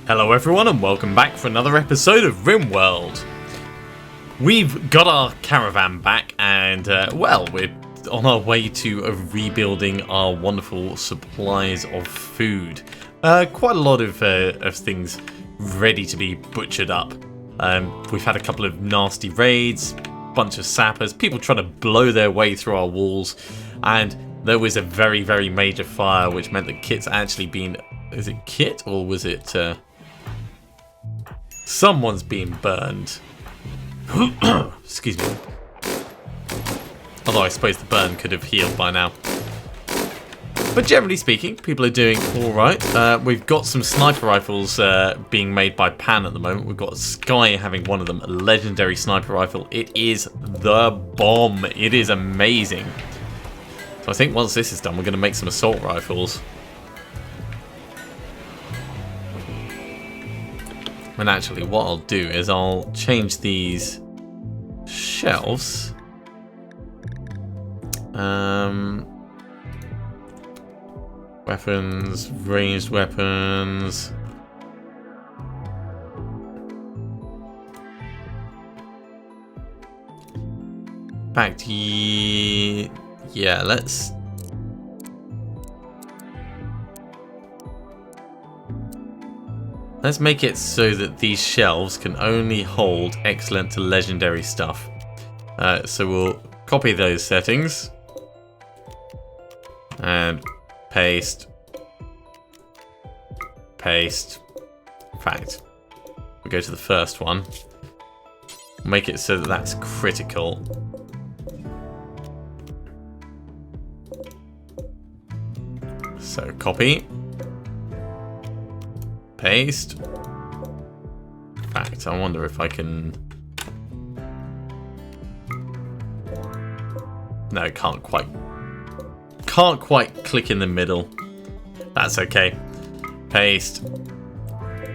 Hello everyone and welcome back for another episode of RimWorld. We've got our caravan back and, well, we're on our way to rebuilding our wonderful supplies of food. Quite a lot of things ready to be butchered up. We've had a couple of nasty raids, bunch of sappers, people trying to blow their way through our walls, and there was a very, very major fire which meant that Kit's actually been... Is it Kit or was it... Someone's been burned. Excuse me. Although I suppose the burn could have healed by now. But generally speaking, people are doing alright. We've got some sniper rifles being made by Pan at the moment. We've got Sky having one of them, a legendary sniper rifle. It is the bomb. It is amazing. So I think once this is done, we're going to make some assault rifles. And actually, what I'll do is I'll change these shelves. Weapons, ranged weapons. Back to yeah, let's. Let's make it so that these shelves can only hold excellent to legendary stuff. So we'll copy those settings. And paste. Paste. In fact, we'll go to the first one. Make it so that that's critical. So copy. Paste. In fact, I wonder if I can... No, can't quite click in the middle. That's okay. Paste.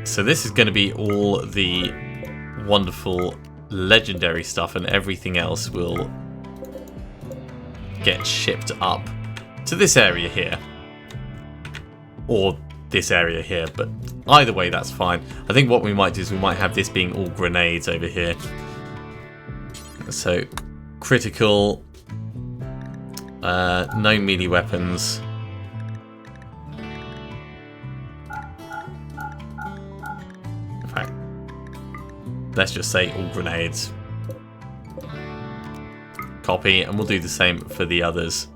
So this is going to be all the wonderful legendary stuff, and everything else will get shipped up to this area here. Or this area here, but either way that's fine. I think what we might do is we might have this being all grenades over here. So critical, no melee weapons. In fact, let's just say all grenades. Copy, and we'll do the same for the others.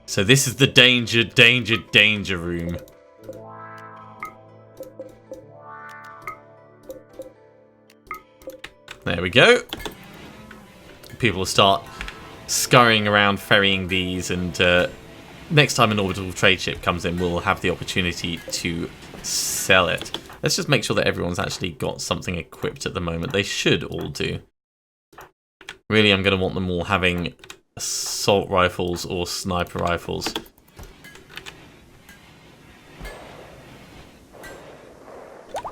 So this is the danger room. There we go. People will start scurrying around ferrying these, and next time an orbital trade ship comes in, we'll have the opportunity to sell it. Let's just make sure that everyone's actually got something equipped at the moment. They should all do. Really, I'm going to want them all having assault rifles or sniper rifles.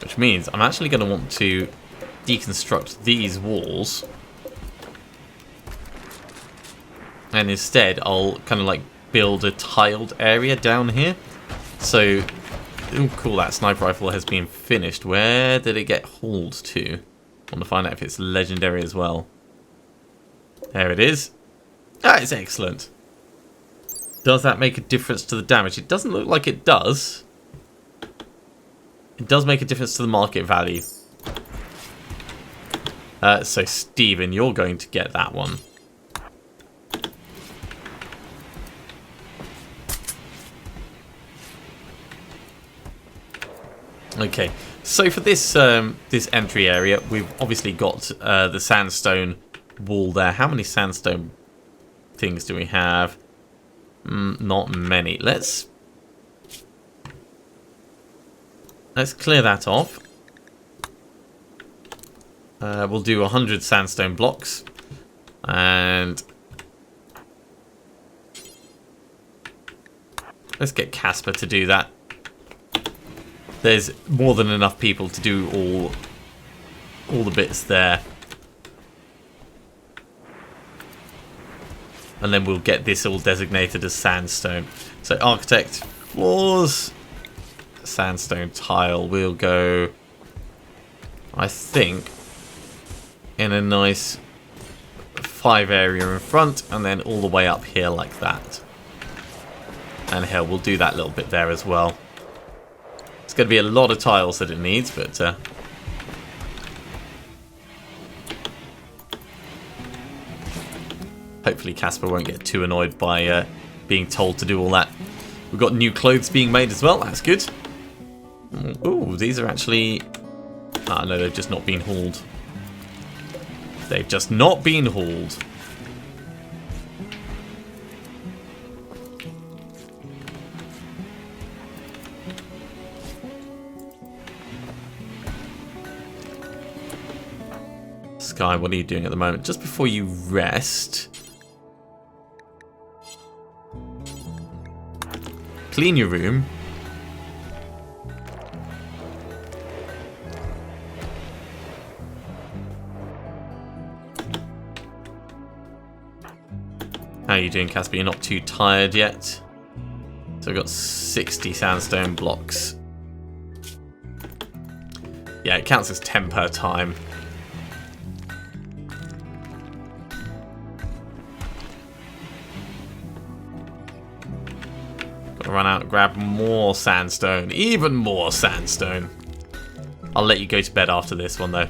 Which means I'm actually going to want to deconstruct these walls. And instead I'll kind of like build a tiled area down here. So, oh cool, that sniper rifle has been finished. Where did it get hauled to? I want to find out if it's legendary as well. There it is. Ah, it's excellent. Does that make a difference to the damage? It doesn't look like it does. It does make a difference to the market value. So, Stephen, you're going to get that one. Okay, so for this this entry area, we've obviously got the sandstone wall there. How many sandstone things do we have? Not many. Let's clear that off. We'll do 100 sandstone blocks, and let's get Casper to do that. There's more than enough people to do all the bits there. And then we'll get this all designated as sandstone. So architect floors, sandstone tile. We'll go, I think, in a nice 5 area in front, and then all the way up here like that. And here, we'll do that little bit there as well. It's going to be a lot of tiles that it needs, but hopefully Casper won't get too annoyed by being told to do all that. We've got new clothes being made as well. That's good. Ooh, these are actually... Ah, no, they've just not been hauled. They've just not been hauled. Sky, what are you doing at the moment? Just before you rest... Clean your room. How are you doing, Casper? You're not too tired yet? So I've got 60 sandstone blocks. Yeah, it counts as 10 per time. Run out and grab more sandstone. Even more sandstone. I'll let you go to bed after this one, though.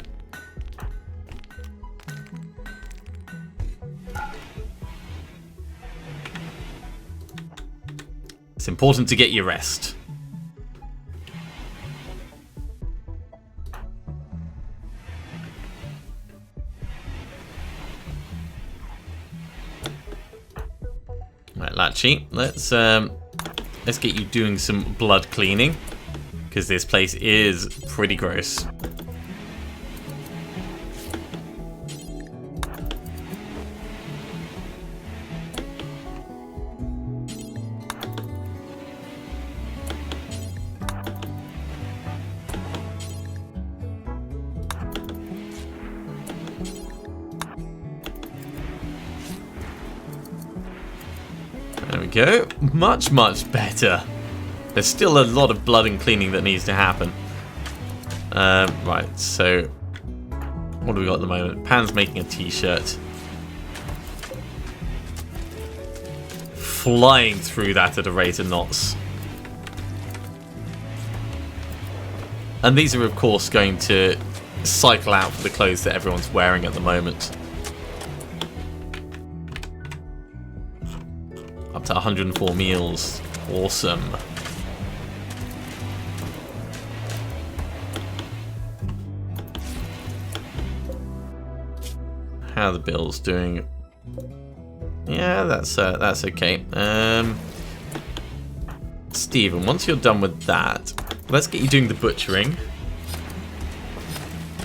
It's important to get your rest. Right, Lachi, let's get you doing some blood cleaning, because this place is pretty gross. There we go. Much, much better. There's still a lot of blood and cleaning that needs to happen. Right, so... What do we got at the moment? Pan's making a t-shirt. Flying through that at a rate of knots. And these are, of course, going to cycle out for the clothes that everyone's wearing at the moment. Up to 104 meals. Awesome. How are the bills doing? Yeah, that's okay. Stephen, once you're done with that, let's get you doing the butchering.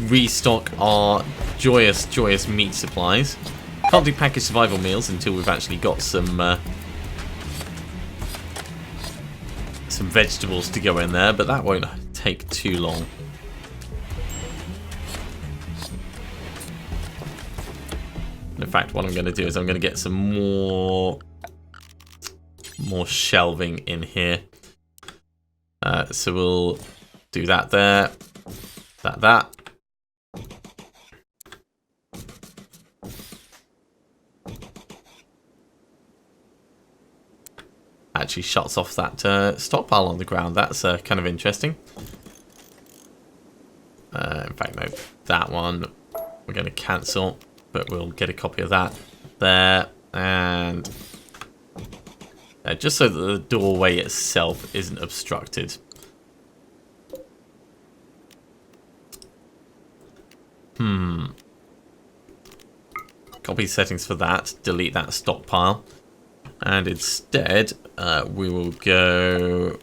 Restock our joyous meat supplies. Can't do packaged survival meals until we've actually got some vegetables to go in there, but that won't take too long. In fact, what I'm going to do is I'm going to get some more shelving in here. So we'll do that there, that. Actually shuts off that stockpile on the ground. That's kind of interesting. In fact, no, that one we're going to cancel, but we'll get a copy of that there, and just so that the doorway itself isn't obstructed. Copy settings for that, delete that stockpile, and instead we will go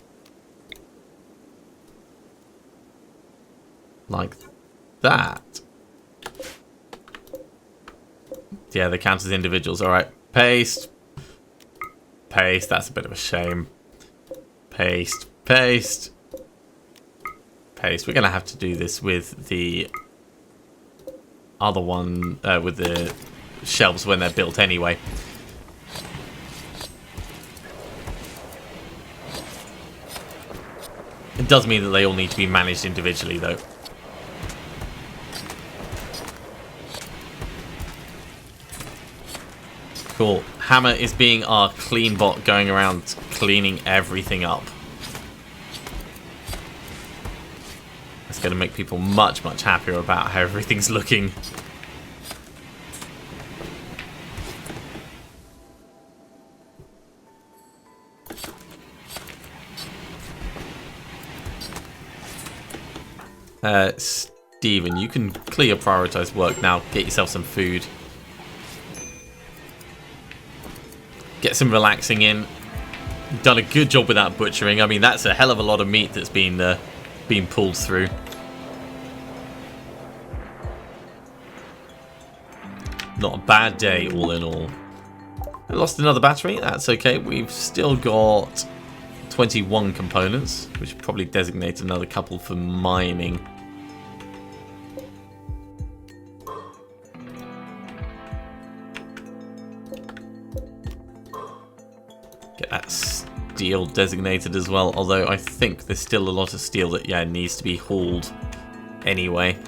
like that. Yeah, they count as individuals. Alright, paste. Paste, that's a bit of a shame. Paste, paste. Paste. We're going to have to do this with the other one, with the shelves when they're built anyway. It does mean that they all need to be managed individually, though. Cool. Hammer is being our clean bot, going around cleaning everything up. It's going to make people much, much happier about how everything's looking. Steven, you can clear your prioritized work now. Get yourself some food. Get some relaxing in. You've done a good job with that butchering. I mean, that's a hell of a lot of meat that's been pulled through. Not a bad day, all in all. I lost another battery. That's okay. We've still got 21 components, which should probably designate another couple for mining. Get that steel designated as well, although I think there's still a lot of steel that, yeah, needs to be hauled anyway.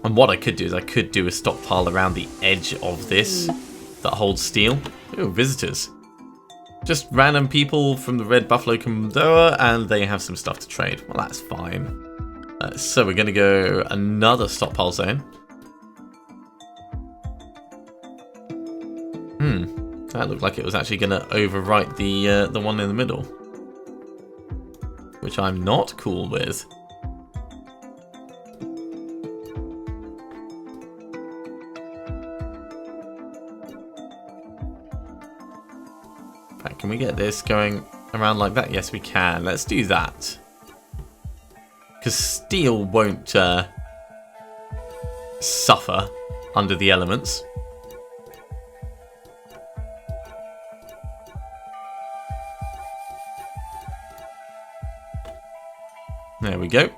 And what I could do is I could do a stockpile around the edge of this that holds steel. Ooh, visitors. Just random people from the Red Buffalo Commodore, and they have some stuff to trade. Well, that's fine. So we're going to go another stockpile zone. That looked like it was actually going to overwrite the one in the middle, which I'm not cool with. Can we get this going around like that? Yes, we can. Let's do that. Because steel won't suffer under the elements. There we go.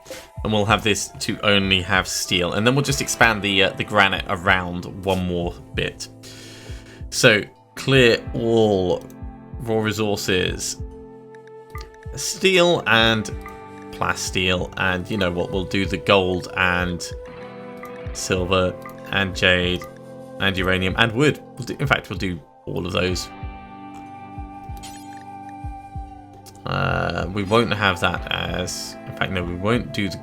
And we'll have this to only have steel. And then we'll just expand the granite around one more bit. So, clear all raw resources. Steel and plasteel. And you know what, we'll do the gold and silver and jade and uranium and wood. In fact, we'll do all of those. We won't have that as... In fact, no, we won't do the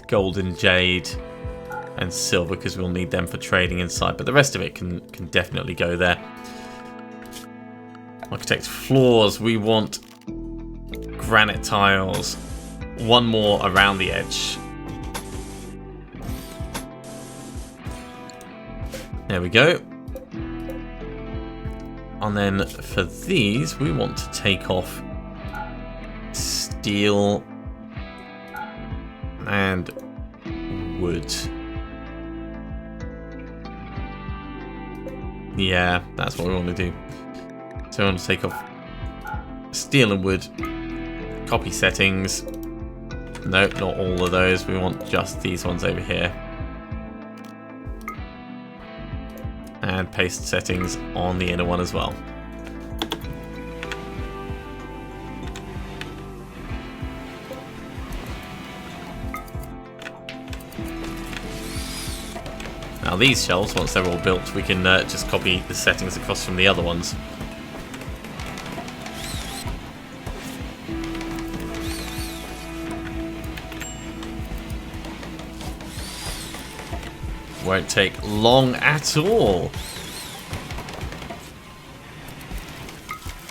gold and jade and silver because we'll need them for trading inside. But the rest of it can definitely go there. Architect floors. We want granite tiles. One more around the edge. There we go. And then for these, we want to take off steel and wood. Yeah, that's what we want to do. So we want to take off steel and wood. Copy settings. No, not all of those. We want just these ones over here. And paste settings on the inner one as well. Now these shelves, once they're all built, we can just copy the settings across from the other ones. Won't take long at all.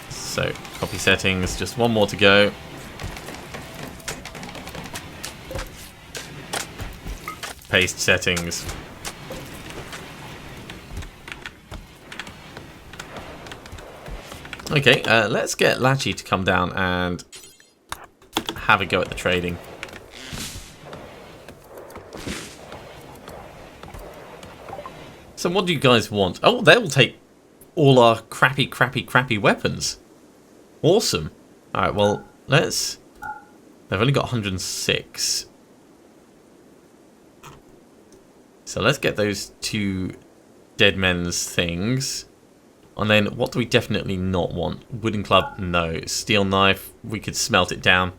So, copy settings, just one more to go. Paste settings. Okay, let's get Lachi to come down and have a go at the trading. So what do you guys want? Oh, they'll take all our crappy weapons. Awesome. Alright, well, let's... They've only got 106. So let's get those two dead men's things. And then what do we definitely not want? Wooden club, no. Steel knife, we could smelt it down.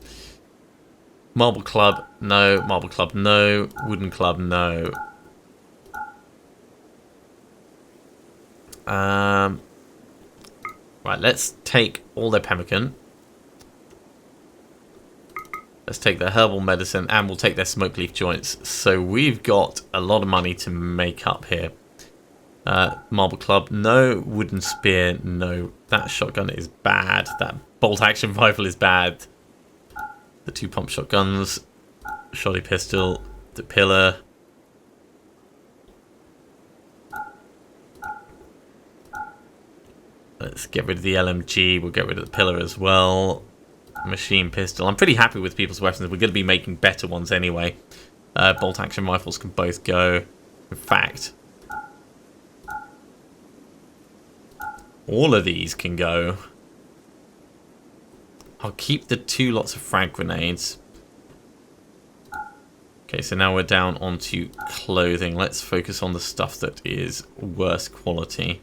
Marble club, no. Marble club, no. Wooden club, no. Right, let's take all their pemmican. Let's take their herbal medicine, and we'll take their smoke leaf joints. So we've got a lot of money to make up here. Marble club, no. Wooden spear, no. That shotgun is bad. That bolt action rifle is bad. The 2 pump shotguns, shoddy pistol, the pillar. Let's get rid of the LMG. We'll get rid of the pillar as well. Machine pistol. I'm pretty happy with people's weapons. We're going to be making better ones anyway. Bolt action rifles can both go. In fact, all of these can go. I'll keep the 2 lots of frag grenades. Okay, so now we're down onto clothing. Let's focus on the stuff that is worse quality.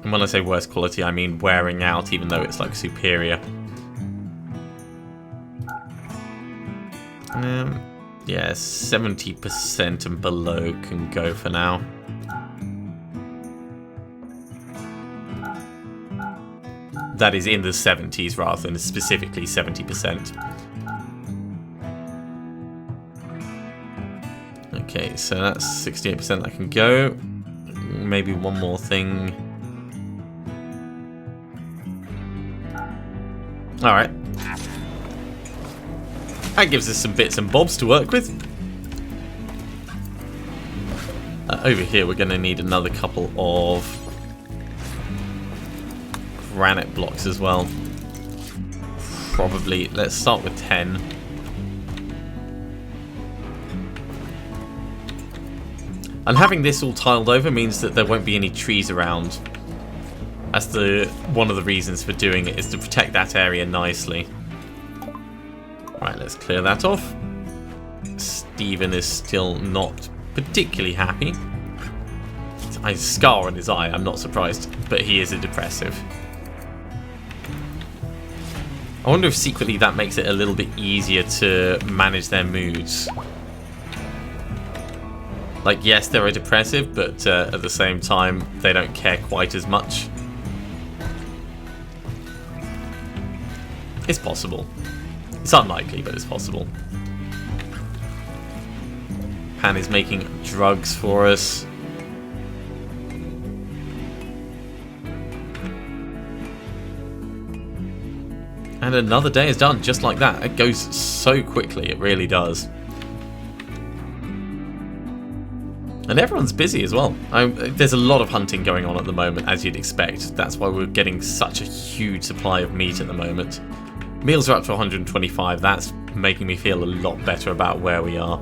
And when I say worse quality, I mean wearing out, even though it's like superior. Yeah, 70% and below can go for now. That is in the 70s rather than specifically 70%. Okay, so that's 68% that can go. Maybe one more thing. Alright. That gives us some bits and bobs to work with. Over here we're going to need another couple of granite blocks as well. Probably, let's start with 10. And having this all tiled over means that there won't be any trees around. That's one of the reasons for doing it, is to protect that area nicely. Right, let's clear that off. Stephen is still not particularly happy. A scar on his eye, I'm not surprised, but he is a depressive. I wonder if secretly that makes it a little bit easier to manage their moods. Like, yes, they're a depressive, but at the same time, they don't care quite as much. It's possible. It's unlikely, but it's possible. Pan is making drugs for us. And another day is done, just like that. It goes so quickly, it really does. And everyone's busy as well. There's a lot of hunting going on at the moment, as you'd expect. That's why we're getting such a huge supply of meat at the moment. Meals are up to 125. That's making me feel a lot better about where we are.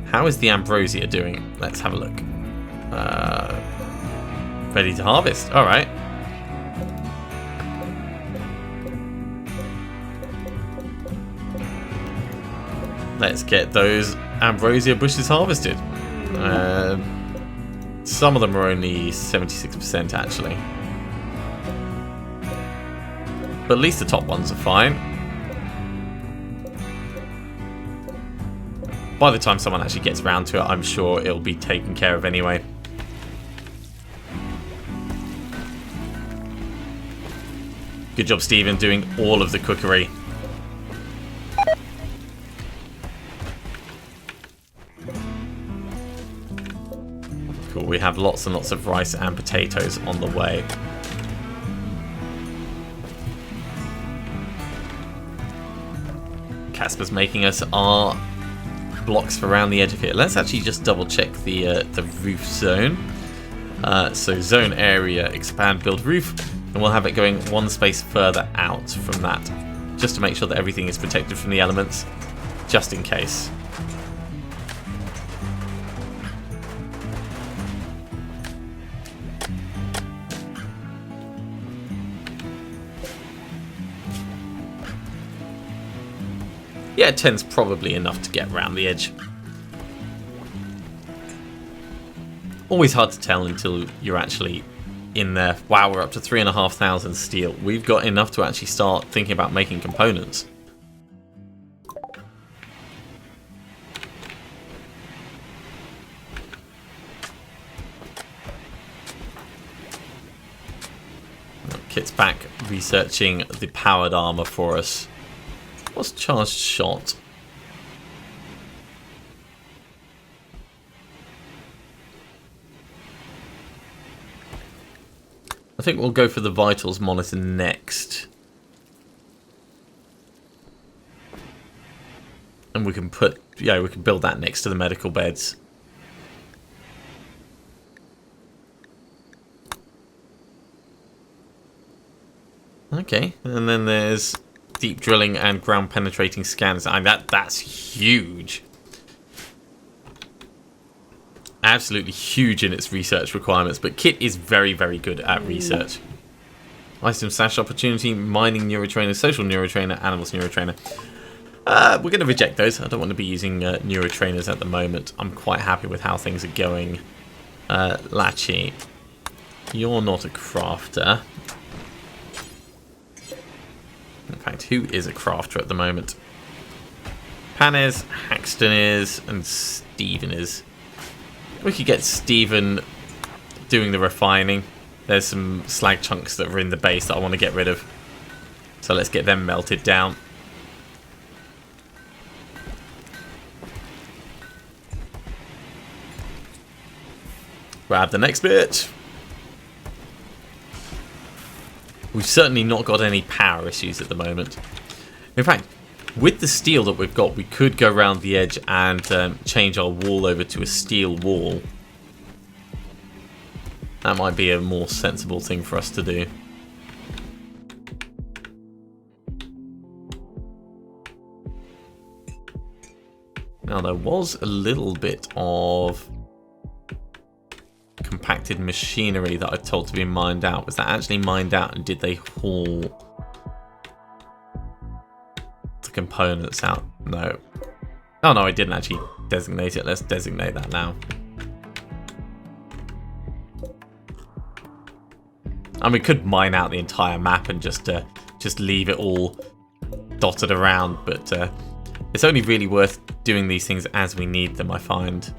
How is the ambrosia doing? Let's have a look. Ready to harvest. All right. Let's get those ambrosia bushes harvested. Some of them are only 76% actually. But at least the top ones are fine. By the time someone actually gets around to it, I'm sure it'll be taken care of anyway. Good job, Stephen, doing all of the cookery. Cool, we have lots and lots of rice and potatoes on the way. Casper's making us our blocks for around the edge of here. Let's actually just double check the roof zone. So zone area, expand, build roof, and we'll have it going one space further out from that, just to make sure that everything is protected from the elements, just in case. Yeah, 10's probably enough to get around the edge. Always hard to tell until you're actually in there. Wow, we're up to 3,500 steel. We've got enough to actually start thinking about making components. Kit's back researching the powered armor for us. What's charged shot? I think we'll go for the vitals monitor next. And we can put, yeah, we can build that next to the medical beds. Okay, and then there's deep drilling and ground penetrating scans. I mean, that's huge. Absolutely huge in its research requirements, but Kit is very, very good at research. Item slash opportunity, mining neurotrainer, social neurotrainer, animals neurotrainer. We're going to reject those. I don't want to be using neurotrainers at the moment. I'm quite happy with how things are going. Lachi, you're not a crafter. In fact, who is a crafter at the moment? Pan is, Haxton is, and Stephen is. We could get Stephen doing the refining. There's some slag chunks that are in the base that I want to get rid of. So let's get them melted down. Grab the next bit. We've certainly not got any power issues at the moment. In fact, with the steel that we've got, we could go around the edge and change our wall over to a steel wall. That might be a more sensible thing for us to do. Now, there was a little bit of compacted machinery that I told to be mined out. Was that actually mined out, and did they haul the components out? No. Oh no, I didn't actually designate it. Let's designate that now. And we could mine out the entire map and just leave it all dotted around, but it's only really worth doing these things as we need them, I find.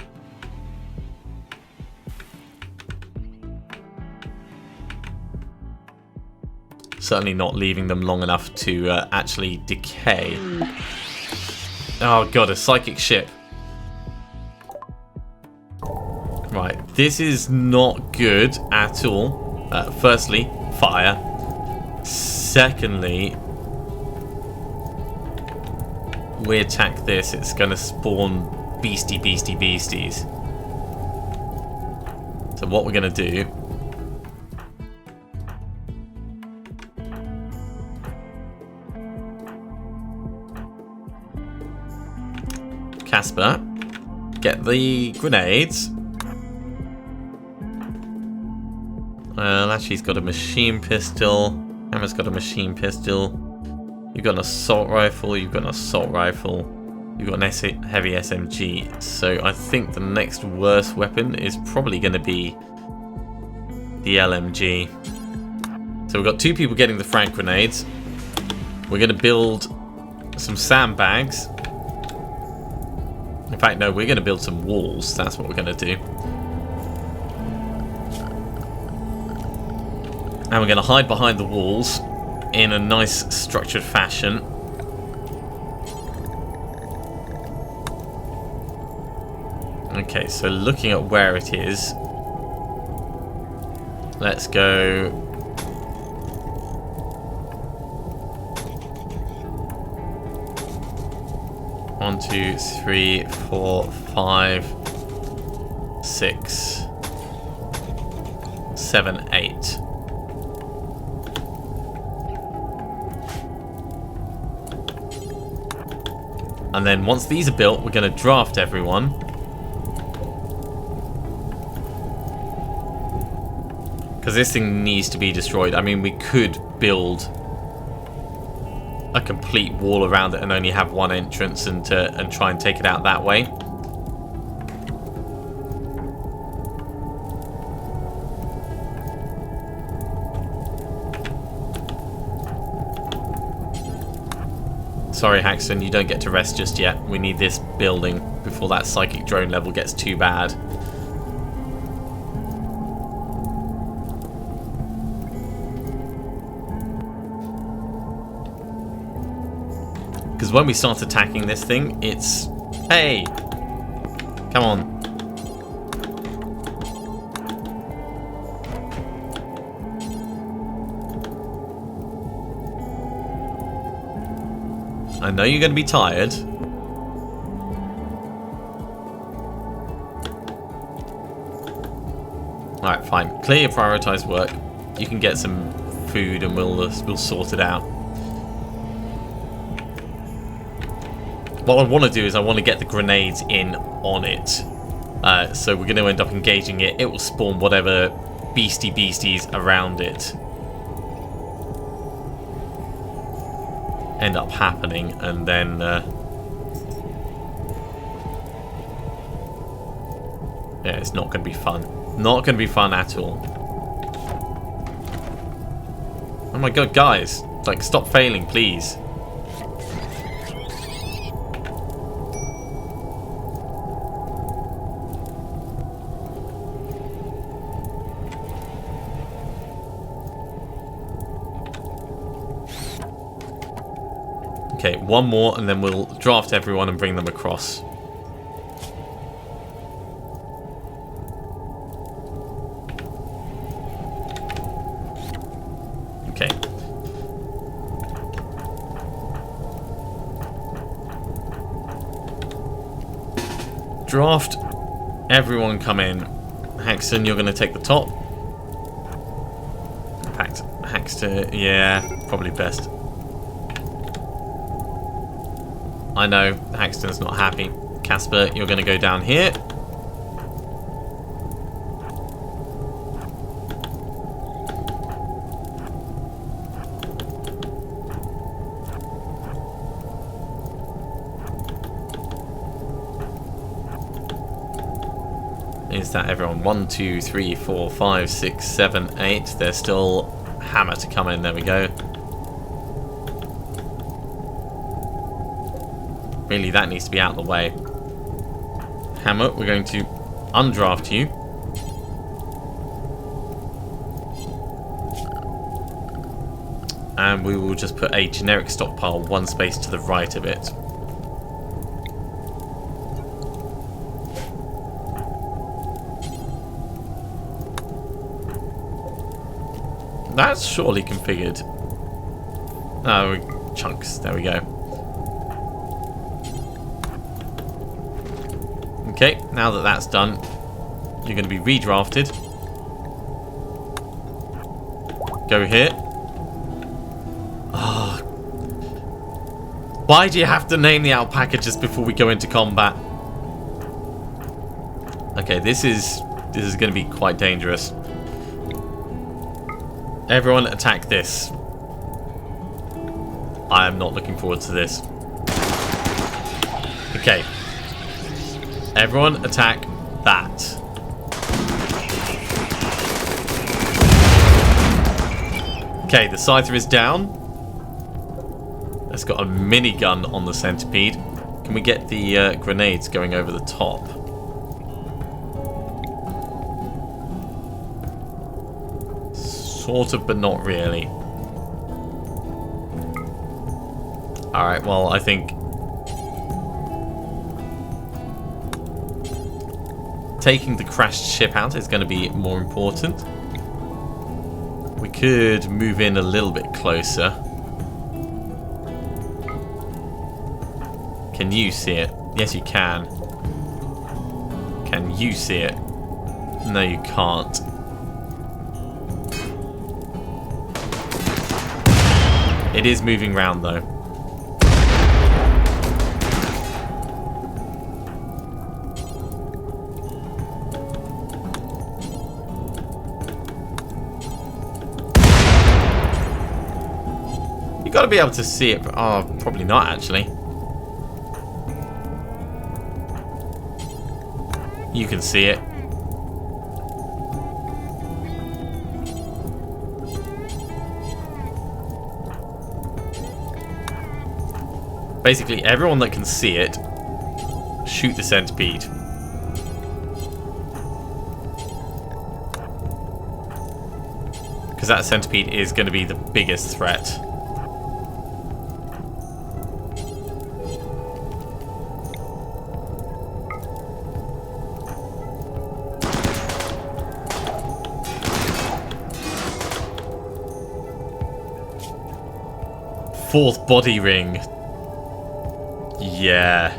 Certainly not leaving them long enough to actually decay. Oh god, a psychic ship. Right, this is not good at all. Firstly, fire. Secondly, we attack this, it's going to spawn beasties. So what we're going to do... Casper, get the grenades. Lashy's got a machine pistol. Hammer's got a machine pistol. You've got an assault rifle. You've got an assault rifle. You've got an heavy SMG. So I think the next worst weapon is probably going to be the LMG. So we've got two people getting the frag grenades. We're going to build some sandbags. In fact, no, we're going to build some walls. That's what we're going to do. And we're going to hide behind the walls in a nice structured fashion. Okay, so looking at where it is, let's go... 1, 2, 3, 4, 5, 6, 7, 8. And then once these are built, we're going to draft everyone. Because this thing needs to be destroyed. I mean, we could build a complete wall around it and only have one entrance and try and take it out that way. Sorry, Haxton, you don't get to rest just yet. We need this building before that psychic drone level gets too bad. Because when we start attacking this thing, it's... Hey! Come on. I know you're going to be tired. Alright, fine. Clear your prioritized work. You can get some food and we'll sort it out. What I want to do is I want to get the grenades in on it. So we're going to end up engaging it. It will spawn whatever beasties around it end up happening, and then yeah, it's not going to be fun. Not going to be fun at all. Oh my god, guys. Like, stop failing, please. Okay, one more and then we'll draft everyone and bring them across. Okay. Draft. Everyone come in. Haxton, you're going to take the top. In fact, Haxton, yeah, probably best. I know, Haxton's not happy. Casper, you're going to go down here. Is that everyone? 1, 2, 3, 4, 5, 6, 7, 8. There's still Hammer to come in. There we go. Really, that needs to be out of the way. Hammer, we're going to undraft you. And we will just put a generic stockpile one space to the right of it. That's surely configured. Oh, chunks. There we go. Okay, now that that's done, you're going to be redrafted. Go here. Oh. Why do you have to name the alpaca just before we go into combat? Okay, this is going to be quite dangerous. Everyone attack this. I am not looking forward to this. Okay. Everyone attack that. Okay, the scyther is down. It's got a minigun on the centipede. Can we get the grenades going over the top? Sort of, but not really. Alright, well, I think taking the crashed ship out is going to be more important. We could move in a little bit closer. Can you see it? Yes, you can. Can you see it? No, you can't. It is moving round, though. You've got to be able to see it. Oh, probably not, actually. You can see it. basically everyone that can see it, shoot the centipede. Because that centipede is going to be the biggest threat. Fourth body ring. Yeah.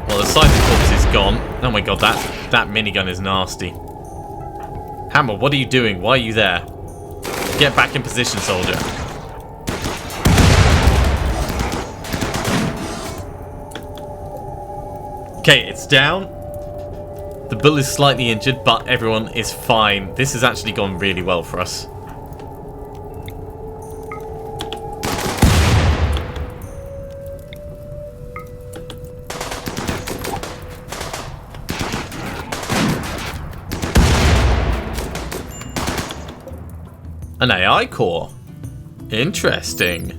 Well, the Siphon corpse is gone. Oh my god, that minigun is nasty. Hammer, what are you doing? Why are you there? Get back in position, soldier. Okay, it's down. The bull is slightly injured, but everyone is fine. This has actually gone really well for us. An AI core. Interesting.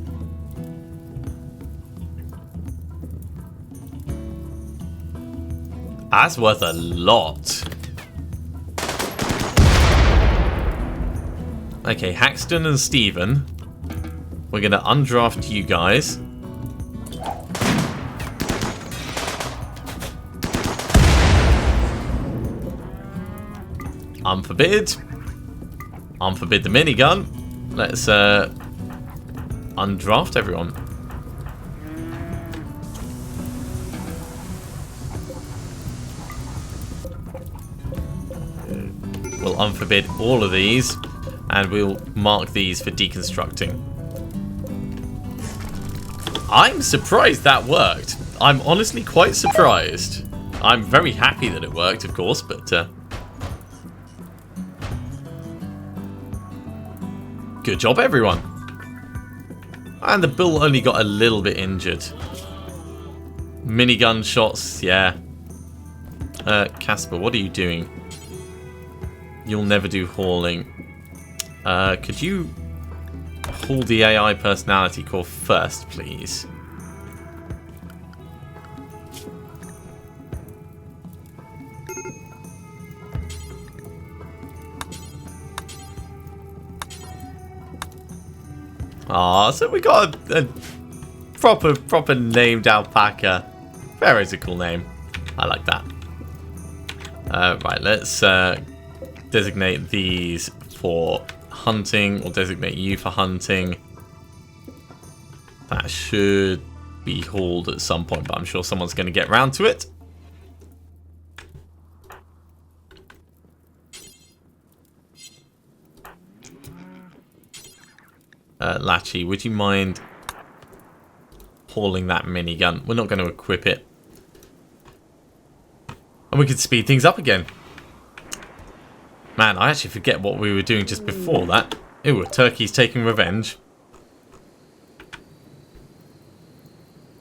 That's worth a lot. Okay, Haxton and Steven. We're going to undraft you guys. Unforbid. Unforbid the minigun. Let's undraft everyone. We'll unforbid all of these, and we'll mark these for deconstructing. I'm surprised that worked. I'm honestly quite surprised. I'm very happy that it worked, of course, but good job, everyone. And the bull only got a little bit injured. Minigun shots, yeah. Casper, what are you doing? You'll never do hauling. Could you haul the AI personality core first, please? Ah, so we got a proper named alpaca. Pharaoh's a cool name. I like that. Right, let's designate these for hunting, or designate you for hunting. That should be hauled at some point, but I'm sure someone's going to get round to it. Latchy, would you mind hauling that minigun? We're not going to equip it. And we could speed things up again. Man, I actually forget what we were doing just before that. Ooh, a turkey's taking revenge.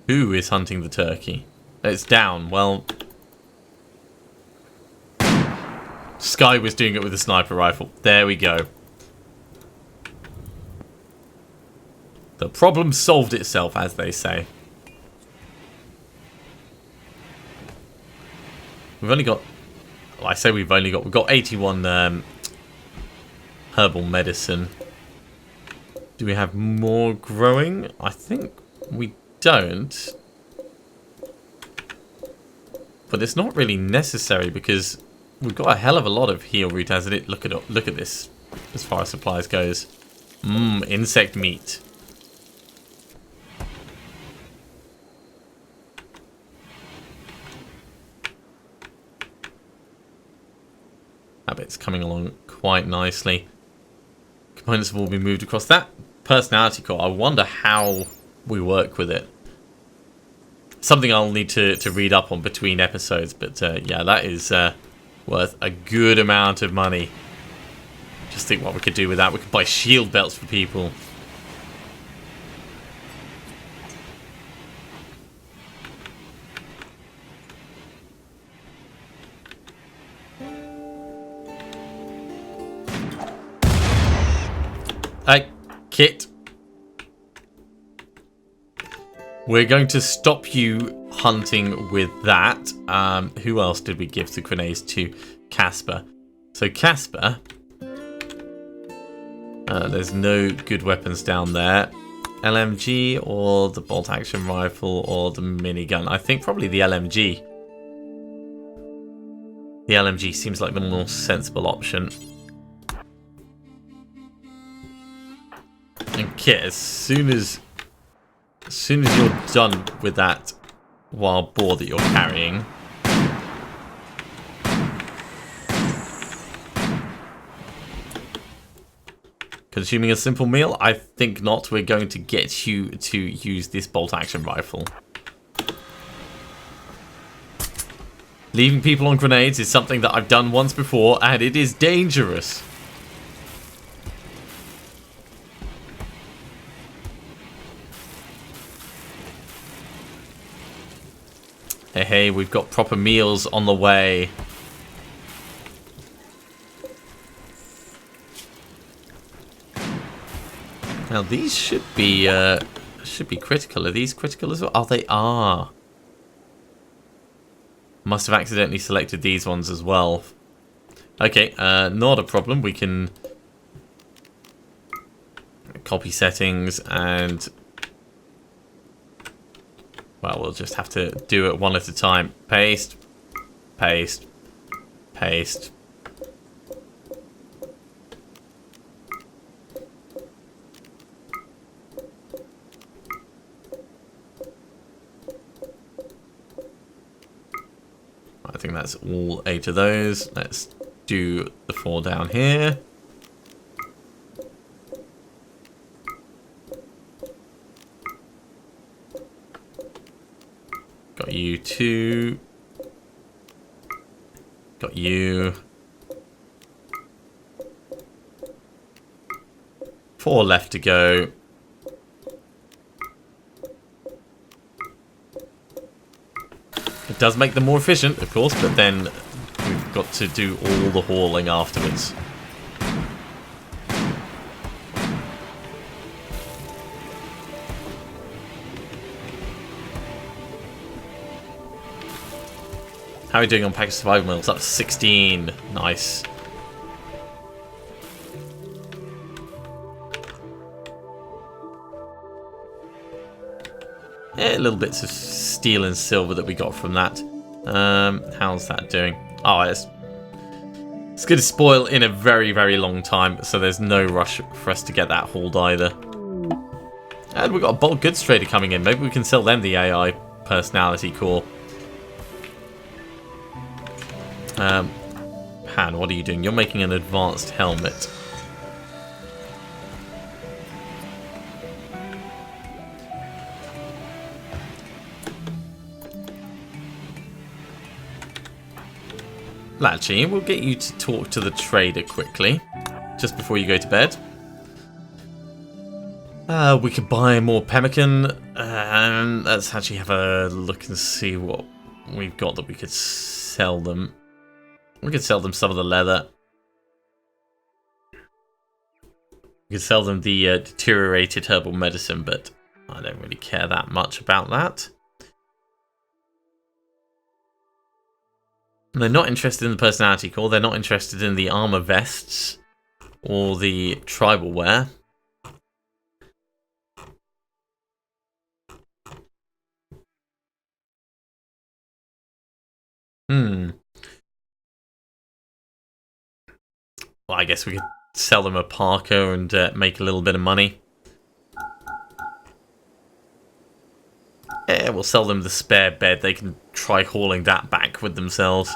Who is hunting the turkey? It's down. Well, Sky was doing it with a sniper rifle. There we go. The problem solved itself, as they say. We've only got... Well, I say we've got 81 herbal medicine. Do we have more growing? I think we don't. But it's not really necessary because we've got a hell of a lot of heal root as it. Look at this as far as supplies goes. Insect meat. That bit's coming along quite nicely. Components have all been moved across. That personality core, I wonder how we work with it. Something I'll need to read up on between episodes, but yeah, that is worth a good amount of money. Just think what we could do with that. We could buy shield belts for people. Kit. We're going to stop you hunting with that. Who else did we give the grenades to? Casper. So Casper, there's no good weapons down there. LMG or the bolt action rifle or the minigun. I think probably the LMG. The LMG seems like the more sensible option. And Kit, as soon as you're done with that wild boar that you're carrying, consuming a simple meal? I think not. We're going to get you to use this bolt action rifle. Leaving people on grenades is something that I've done once before, and it is dangerous. Hey, we've got proper meals on the way. Now these should be critical. Are these critical as well? Oh, they are. Must have accidentally selected these ones as well. Okay, not a problem. We can copy settings and, well, we'll just have to do it one at a time. Paste, paste, paste. I think that's all 8 of those. Let's do the 4 down here. Got you 2. Got you. 4 left to go. It does make them more efficient, of course, but then we've got to do all the hauling afterwards. How are we doing on package survival meals? That's 16. Nice. Yeah, little bits of steel and silver that we got from that. How's that doing? Oh, it's going to spoil in a very, very long time, so there's no rush for us to get that hauled either. And we've got a bulk goods trader coming in. Maybe we can sell them the AI personality core. Han, what are you doing? You're making an advanced helmet. Actually, we'll get you to talk to the trader quickly, just before you go to bed. We could buy more pemmican, and let's actually have a look and see what we've got that we could sell them. We could sell them some of the leather. We could sell them the deteriorated herbal medicine, but I don't really care that much about that. They're not interested in the personality core. They're not interested in the armor vests or the tribal wear. Well, I guess we could sell them a parka and make a little bit of money. Yeah, we'll sell them the spare bed. They can try hauling that back with themselves.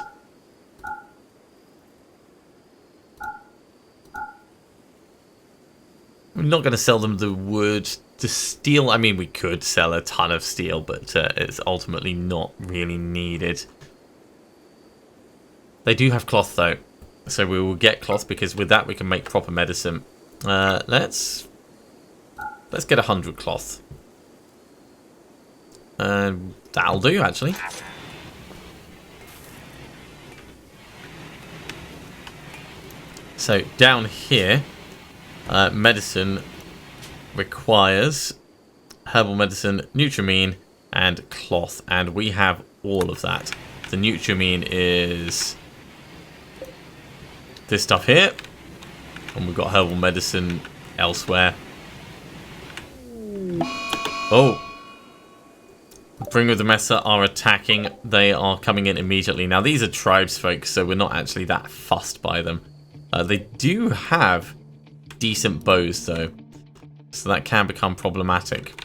We're not going to sell them the wood. The steel, I mean, we could sell a ton of steel, but it's ultimately not really needed. They do have cloth, though. So we will get cloth, because with that we can make proper medicine. Let's get 100 cloth. That'll do, actually. So down here, Medicine requires herbal medicine, Nutrimine, and cloth, and we have all of that. The Nutrimine is this stuff here, and we've got herbal medicine elsewhere. Oh, Bring of the Mesa are attacking. They are coming in immediately. Now, these are tribes folks, so we're not actually that fussed by them. They do have decent bows, though, so that can become problematic.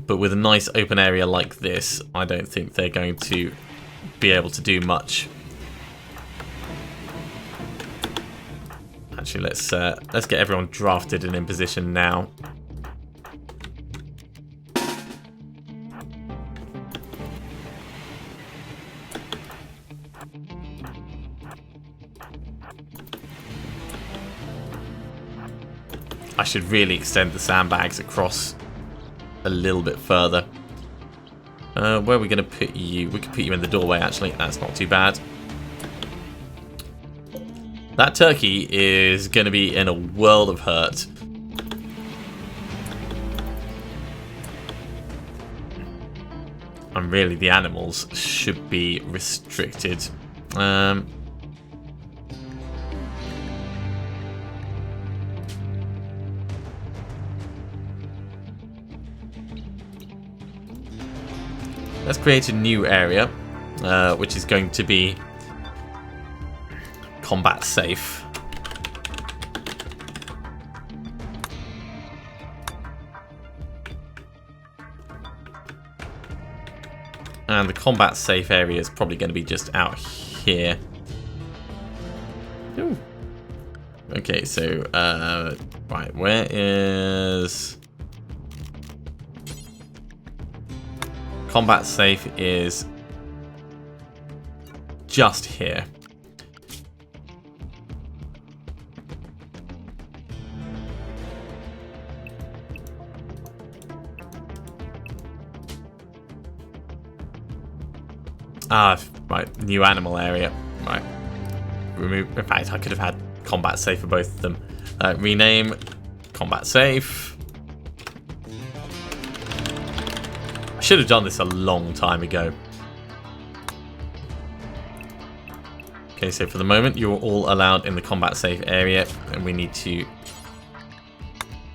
But with a nice open area like this, I don't think they're going to be able to do much. Actually, let's get everyone drafted and in position now. I should really extend the sandbags across a little bit further. Where are we going to put you? We could put you in the doorway, actually. That's not too bad. That turkey is going to be in a world of hurt. And really, the animals should be restricted. Let's create a new area, which is going to be combat safe. And the combat safe area is probably going to be just out here. Ooh. Okay, so, right, where is... Combat safe is just here. Ah, right, new animal area. Right. Remove. In fact, I could have had combat safe for both of them. Rename combat safe. I should have done this a long time ago. Okay, so for the moment, you're all allowed in the combat safe area, and we need to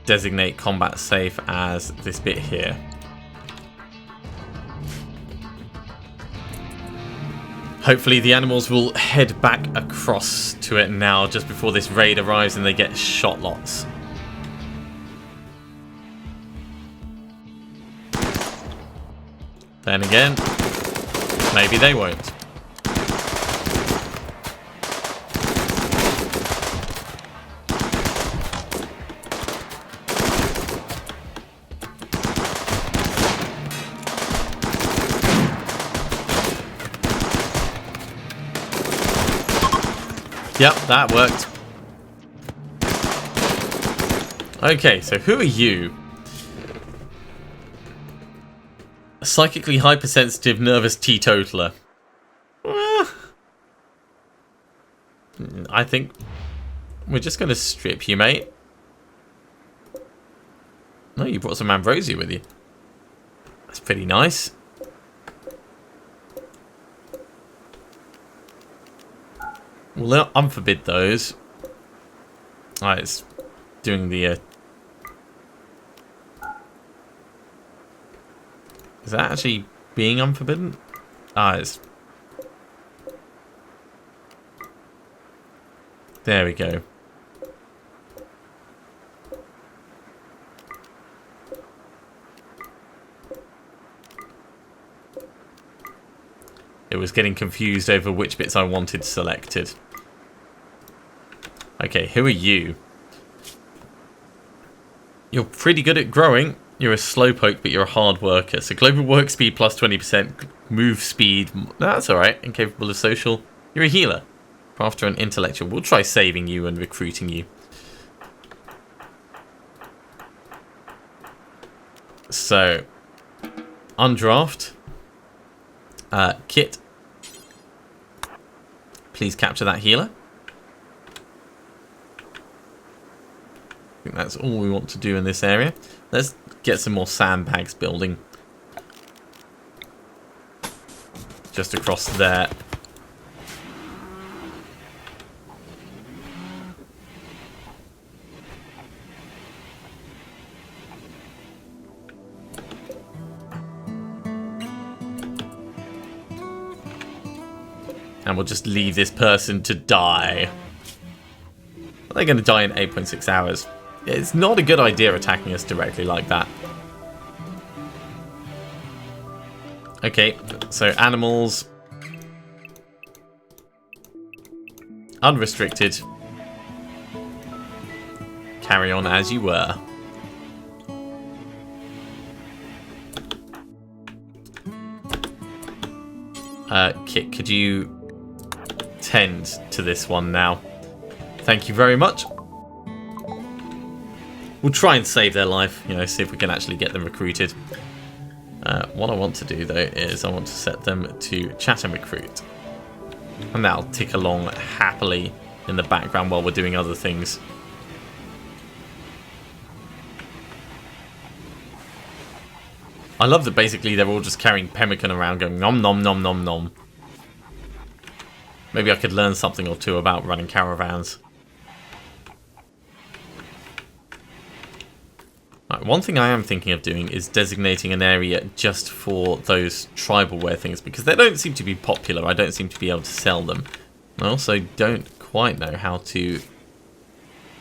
designate combat safe as this bit here. Hopefully the animals will head back across to it now just before this raid arrives and they get shot lots. Then again, maybe they won't. Yep, that worked. Okay, so who are you? A psychically hypersensitive, nervous teetotaler. I think we're just going to strip you, mate. No, you brought some ambrosia with you. That's pretty nice. We'll unforbid those. Alright, it's doing the... Is that actually being unforbidden? Ah, it's... There we go. It was getting confused over which bits I wanted selected. Okay, who are you? You're pretty good at growing. You're a slowpoke, but you're a hard worker. So global work speed plus 20%, move speed. That's alright. Incapable of social. You're a healer. After an intellectual. We'll try saving you and recruiting you. So, undraft. Kit. Please capture that healer. think that's all we want to do in this area. Let's get some more sandbags building. Just across there. And we'll just leave this person to die. They're going to die in 8.6 hours. It's not a good idea attacking us directly like that. Okay, so animals. Unrestricted. Carry on as you were. Kit, could you tend to this one now? Thank you very much. We'll try and save their life, you know, see if we can actually get them recruited. What I want to do, though, is I want to set them to chat and recruit. And that'll tick along happily in the background while we're doing other things. I love that basically they're all just carrying pemmican around going nom nom nom nom nom. Maybe I could learn something or two about running caravans. Right, one thing I am thinking of doing is designating an area just for those tribal wear things, because they don't seem to be popular. I don't seem to be able to sell them. I also don't quite know how to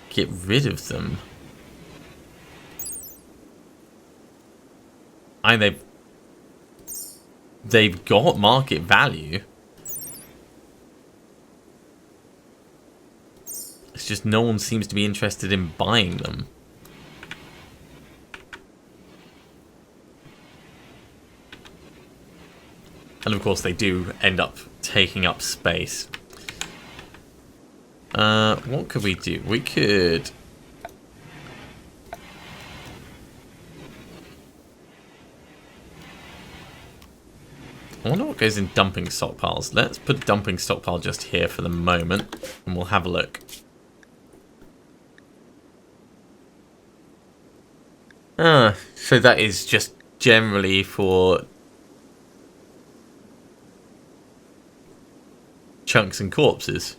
get rid of them. They've got market value. It's just no one seems to be interested in buying them. And of course they do end up taking up space. What could we do? We could... I wonder what goes in dumping stockpiles. Let's put a dumping stockpile just here for the moment, and we'll have a look. So that is just generally for chunks and corpses.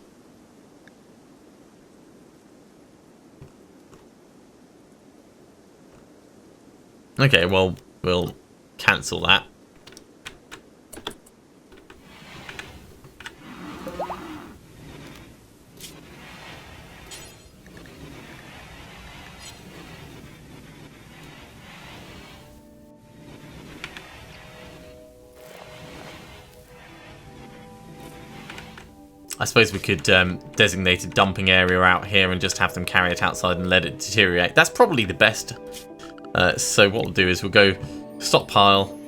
Okay, well, we'll cancel that. I suppose we could designate a dumping area out here and just have them carry it outside and let it deteriorate. That's probably the best. So what we'll do is we'll go stockpile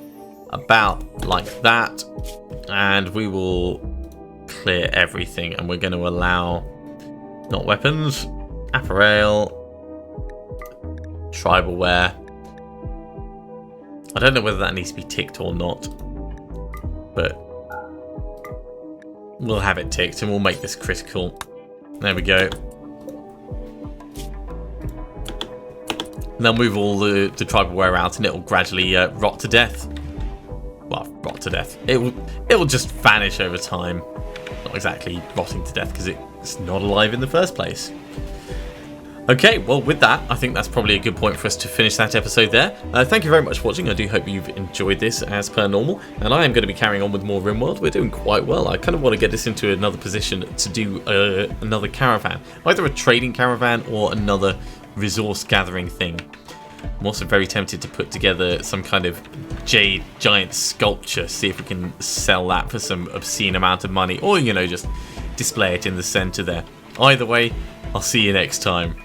about like that, and we will clear everything, and we're going to allow not weapons, apparel, tribal wear. I don't know whether that needs to be ticked or not, but we'll have it ticked and we'll make this critical. There we go. And they'll move all the tribal wear out, and it'll gradually rot to death. Well, rot to death. It will just vanish over time. Not exactly rotting to death because it's not alive in the first place. Okay, well, with that, I think that's probably a good point for us to finish that episode there. Thank you very much for watching. I do hope you've enjoyed this as per normal, and I am going to be carrying on with more RimWorld. We're doing quite well. I kind of want to get this into another position to do another caravan, either a trading caravan or another resource gathering thing. I'm also very tempted to put together some kind of jade giant sculpture, see if we can sell that for some obscene amount of money, or, you know, just display it in the center there. Either way, I'll see you next time.